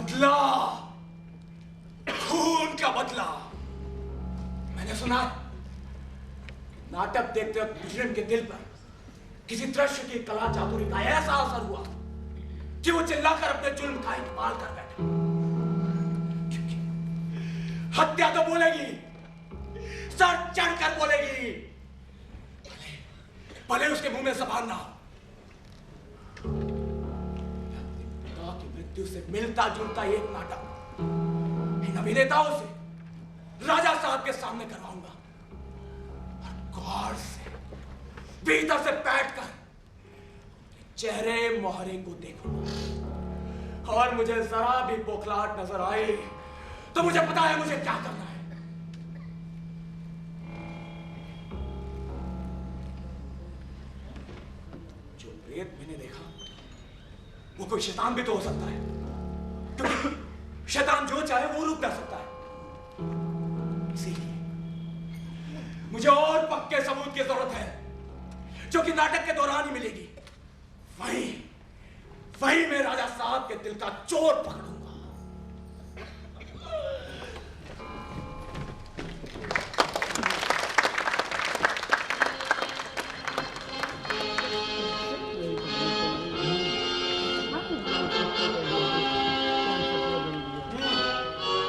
बदला, खून का बदला। मैंने सुना नाटक देखते वक्त मुजरिम के दिल पर किसी दृश्य की कला चातुरी का ऐसा असर हुआ कि वो चिल्लाकर अपने जुल्म का इकबाल कर बैठा। हत्या तो बोलेगी, सर चढ़कर बोलेगी, भले उसके मुंह में जबान ना हो। पिता की मृत्यु से मिलता जुलता एक नाटक इन अभिनेताओं से राजा साहब के सामने करवाऊंगा और गौर से भीतर से बैठकर चेहरे मोहरे को देखूंगा और मुझे जरा भी बौखलाहट नजर आए तो मुझे पता है मुझे क्या करना है। जो प्रेत मैंने देखा वो कोई शैतान भी तो हो सकता है, क्योंकि शैतान जो चाहे वो रूप कर सकता है। इसीलिए मुझे और पक्के सबूत की जरूरत है जो कि नाटक के दौरान ही मिलेगी। वही मैं राजा साहब के दिल का चोर पकड़ूंगा।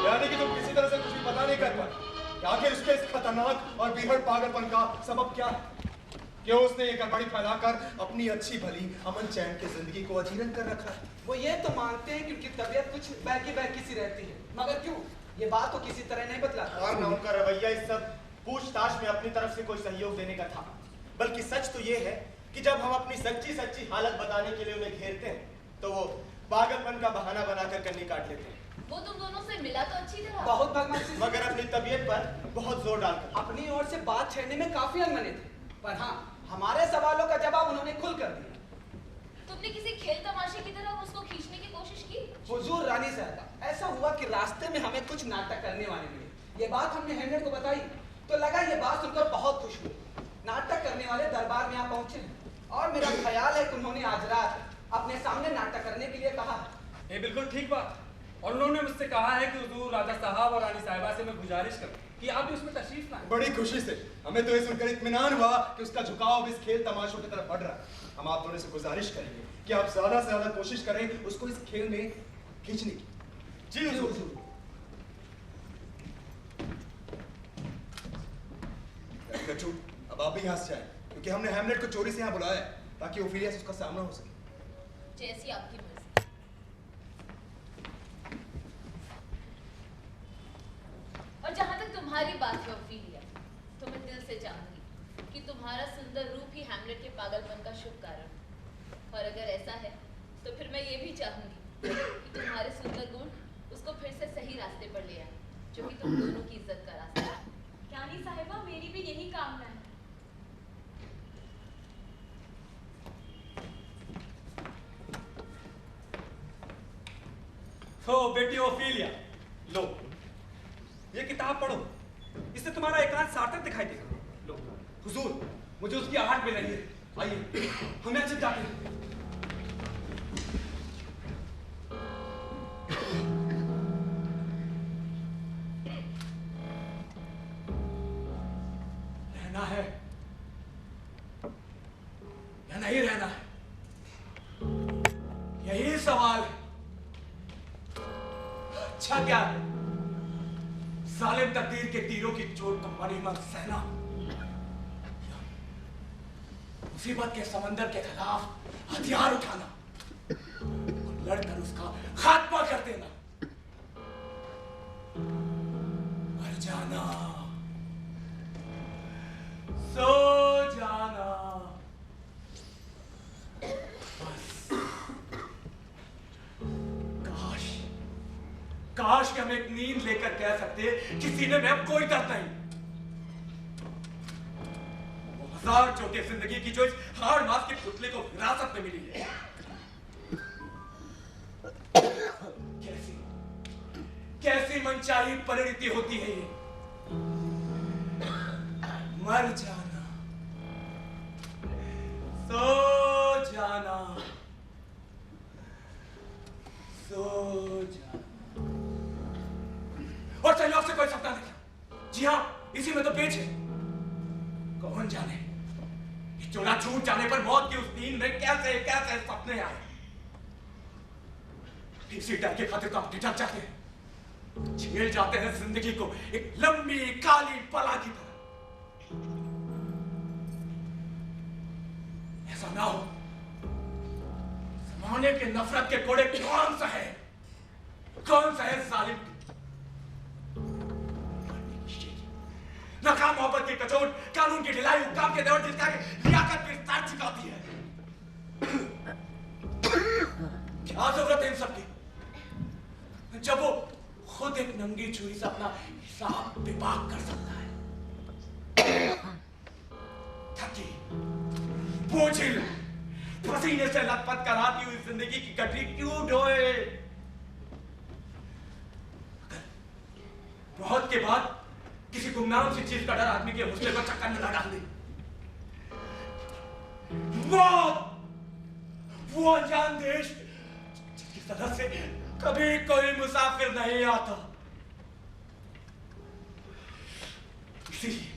यानी कि तुम किसी तरह से कुछ भी पता नहीं कर पाए कि आखिर उसके इस खतरनाक और बीहड़ पागलपन का सबब क्या है? क्यों उसने ये गड़बड़ी फैलाकर अपनी अच्छी भली अमन चैन की जिंदगी को अजीरन कर रखा है? वो ये तो मानते हैं कि उनकी तबीयत कुछ बहकी सी रहती है, मगर क्यों ये बात तो किसी तरह नहीं बतलाता। और न उनका रवैया इस सब पूछताछ में अपनी तरफ से कोई सहयोग देने का था, बल्कि सच तो ये है कि जब हम अपनी सच्ची हालत बताने के लिए उन्हें घेरते हैं तो वो पागलपन का बहाना बनाकर कन्नी काट लेते हैं। वो तुम दोनों से मिला तो अच्छी तरह, बहुत बदमाशी, मगर अपनी तबीयत पर बहुत जोर डालकर। अपनी ओर से बात छेड़ने में काफी अनमने थे, पर हाँ हमारे सवालों का जवाब उन्होंने खुल कर दिया। तुमने किसी खेल तमाशे की तरह उसको खींचने की कोशिश की? हुजूर रानी साहबा, ऐसा हुआ कि रास्ते में हमें कुछ नाटक करने वाले मिले। ये बात हमने हेमलेट को बताई तो लगा ये बात सुनकर बहुत खुश हुए। नाटक करने वाले दरबार में यहाँ पहुंचे हैं और मेरा ख्याल है कि उन्होंने आज रात अपने सामने नाटक करने के लिए कहा है। ये बिल्कुल ठीक बात, और उन्होंने मुझसे कहा है कि हुजूर राजा साहब और रानी साहिबा से मैं गुजारिश करूं कि आप भी उसमें तशरीफ लाएं। बड़ी खुशी से हमें तो ये सुनकर इत्मीनान हुआ कि उसका झुकाव अब इस खेल तमाशों की तरफ बढ़ रहा है। हम आप दोनों से गुजारिश करेंगे कि आप ज्यादा से ज्यादा कोशिश करें उसको इस खेल में खींचने की। जी हुजूर। कच्चू, अब आप भी यहाँ से जाएं, क्योंकि हमने हेमलेट को चोरी से यहाँ बुलाया है ताकि ओफिलिया से उसका सामना हो सके। जैसी आपकी मर्जी। और जहां तक तुम्हारी बात है ओफिलिया, तो मैं दिल से चाहूंगी कि तुम्हारा सुंदर रूप ही हैमलेट के पागलपन का शुभ कारण। और अगर ऐसा है तो फिर मैं ये भी चाहूंगी कि तुम्हारे सुंदर गुण उसको फिर से सही रास्ते पर ले आए, जो कि तुम दोनों की इज्जत का रास्ता है। रानी साहिबा, मेरी भी यही कामना है। तो बेटी ओफिलिया, लो ये किताब पढ़ो, इससे तुम्हारा एकांत सार्थक दिखाई देगा। लो हुजूर, मुझे उसकी आहट मिल रही है, आइए हमें अच्छे जाके। रहना है या नहीं रहना है, यही सवाल है। अच्छा क्या है जालिम तकदीर के तीरों की चोट को बनीमत सहना, मुसीबत के समंदर के खिलाफ हथियार उठाना और लड़कर उसका खात्मा कर देना, मर जाना, सो जाना, बस। काश कि हम एक नींद लेकर कह सकते कि सीने में अब कोई दर्द नहीं। वो हजार चोटें जिंदगी की जो इस हाड़ मास के पुतले को विरासत में मिली है, कैसी मनचाही परिणति होती है ये। मर जाना, सो जाना, सो और संयोग से कोई सपना देखा। जी हाँ, इसी में तो पेच है। कौन जाने कि चोला छूट जाने पर मौत की उस नींद में कैसे कैसे सपने आए। इसी डर के खातिर तो हम ठिठक जाते हैं, झेल जाते हैं जिंदगी को एक लंबी काली पला की तरह। ऐसा ना हो, जमाने के नफरत के कोड़े कौन सा है जालिम की नाकाम मोहब्बत की कचोट, कानून की ढिलाई, हुक्काम के देवर जिसका लियाकत की तार चुकाती है। क्या जरूरत है इन सबकी जब वो खुद एक नंगी छुरी से अपना हिसाब विभाग कर सकता है। थकी, बोझिल, पसीने से लथपथ कराती हुई जिंदगी की गठरी क्यों ढोए? बहुत के बाद किसी गुमनाम सी चीज का डर आदमी के हौसले को चक्कर में डाल दे। वो अनजान देश जिसकी तरफ से कभी कोई मुसाफिर नहीं आता। इसीलिए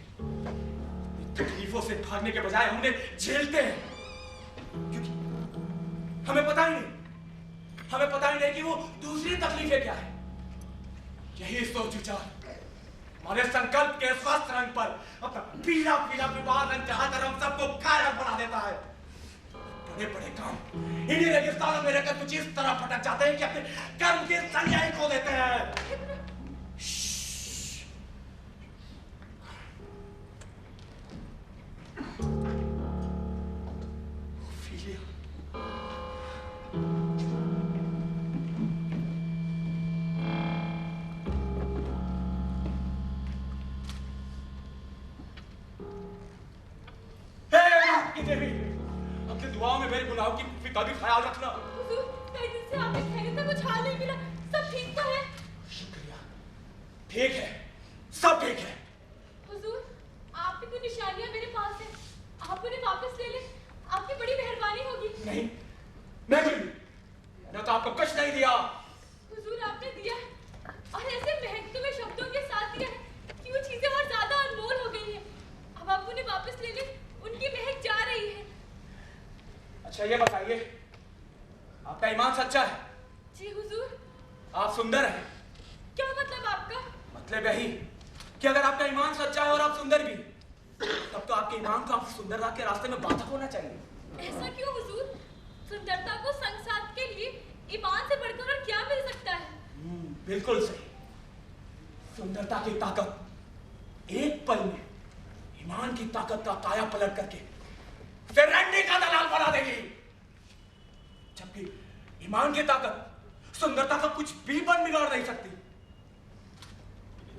तकलीफों से भागने के बजाय हमने झेलते हैं, क्योंकि हमें पता ही नहीं कि वो दूसरी तकलीफें क्या है। यही सोच विचार हमारे संकल्प के स्वस्थ रंग पर अपना पीला पीला विवाद रंग चढ़ाकर हम सबको कायर बना देता है। बड़े बड़े काम इन्हीं रेगिस्तानों में रहकर कुछ इस तरह भटक जाते हैं कि अपने कर्म के संज्ञा खो देते हैं। अपने दुआओं में मेरे गुनाहों का भी ख्याल रखना। हुजूर, कई दिन से आपके चेहरे से कुछ हाल नहीं मिला, सब ठीक तो है? शुक्रिया, ठीक है, सब ठीक है। हुजूर, आपकी कोई निशानियां मेरे पास है, आप उन्हें वापस ले लें, आपकी बड़ी मेहरबानी होगी। नहीं, मैंने तो आपको कुछ नहीं दिया। हुजूर, आपने दिया है और ऐसे महकते हुए शब्दों के साथ दिया है कि वो चीजें और ज्यादा अनमोल हो गई हैं। अब आप उन्हें वापस ले लें, उनकी महक जा रही है। अच्छा ये बताइए, आपका ईमान सच्चा है? जी हुजूर। आप सुंदर हैं? क्या मतलब आपका? मतलब यही कि अगर आपका ईमान सच्चा है और आप सुंदर भी, तब तो आपके ईमान को आप सुंदरता के रास्ते में बाधक होना चाहिए। ऐसा क्यों हुजूर? सुंदरता को संसार के लिए ईमान से बढ़कर और क्या मिल सकता है? बिल्कुल सही। सुंदरता की ताकत एक पल में ईमान की ताकत का काया पलट करके फिर रंडी का दलाल बना देगी, जबकि ईमान की ताकत सुंदरता का कुछ भी बन बिगाड़ नहीं सकती।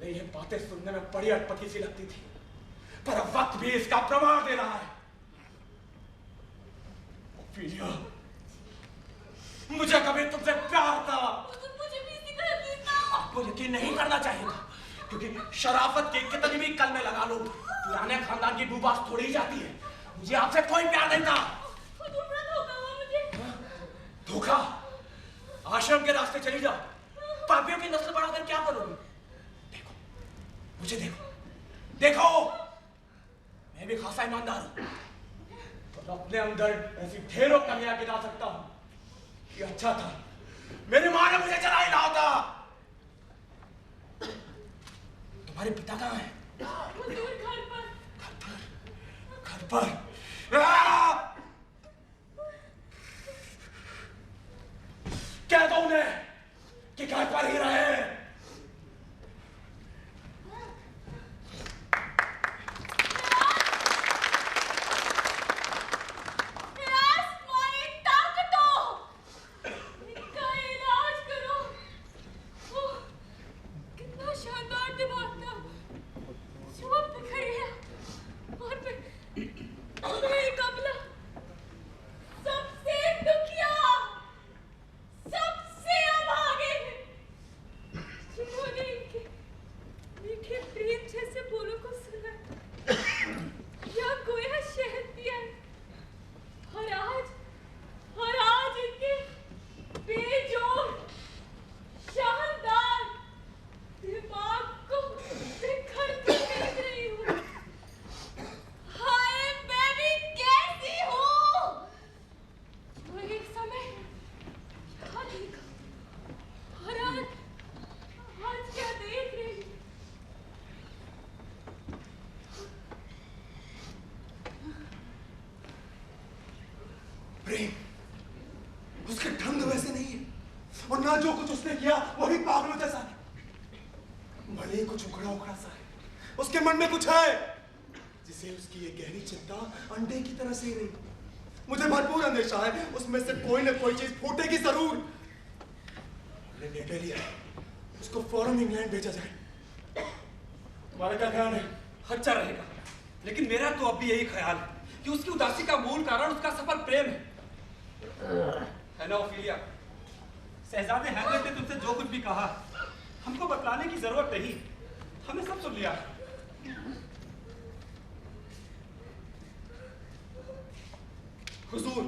ये बातें सुनने में बड़ी अटपटी सी लगती थी, पर अब वक्त भी इसका प्रमाण दे रहा है। ओफिलिया, मुझे कभी तुमसे प्यार था। मुझे भी इसी का यकीन था। आपको यकीन नहीं करना चाहिए था, क्योंकि शराफत के कितनी भी कल में लगा लो, पुराने खानदान की बुबास थोड़ी ही जाती है। मुझे आपसे कोई प्यार नहीं था। धोखा हुआ मुझे। धोखा? आश्रम के रास्ते चली जाओ, पापियों की नस्ल बढ़ाकर क्या करोगे? देखो, मुझे देखो, मैं भी खासा ईमानदार हूं, तो अपने अंदर ऐसी ढेरों कमियां गिना सकता हूं कि अच्छा था मेरी मां ने मुझे जला ही ना होता। तुम्हारे पिता कहाँ हैं? घर पर। क्या दो उन्हें कि घर पर ही रहे। कब उसके ढंग वैसे नहीं है, और ना जो कुछ उसने किया वही पागलों जैसा है। भले ही कुछ उखड़ा उखड़ा सा है, उसके मन में कुछ है जिसे उसकी ये गहरी चिंता अंडे की तरह से रही। मुझे भरपूर अंदेशा है उसमें से कोई ना कोई चीज फूटेगी जरूर। हमने निर्णय लिया है, उसको फौरन इंग्लैंड भेजा जाए। तुम्हारा क्या ख्याल है? अच्छा रहेगा, लेकिन मेरा तो अब भी यही ख्याल है कि उसकी उदासी का मूल कारण उसका सफल प्रेम है ना ओफिलिया? शहजादे हैमलेट ने तुमसे जो कुछ भी कहा हमको बतलाने की जरूरत नहीं, हमने सब सुन लिया। हुजूर,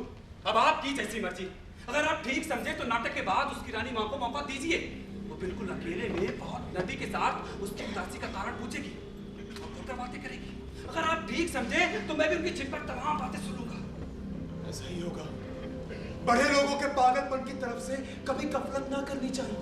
अब आपकी जैसी मर्जी। अगर आप ठीक समझे तो नाटक के बाद उसकी रानी मां को मौका दीजिए। वो बिल्कुल अकेले में बहुत नदी के साथ उसकी उदासी का कारण पूछेगी और खुलकर बातें करेगी। अगर आप ठीक समझे तो मैं भी उनकी छिप पर तमाम बातें सुनूंगा। ऐसा ही होगा। बड़े लोगों के पागलपन की तरफ से कभी गफलत ना करनी चाहिए।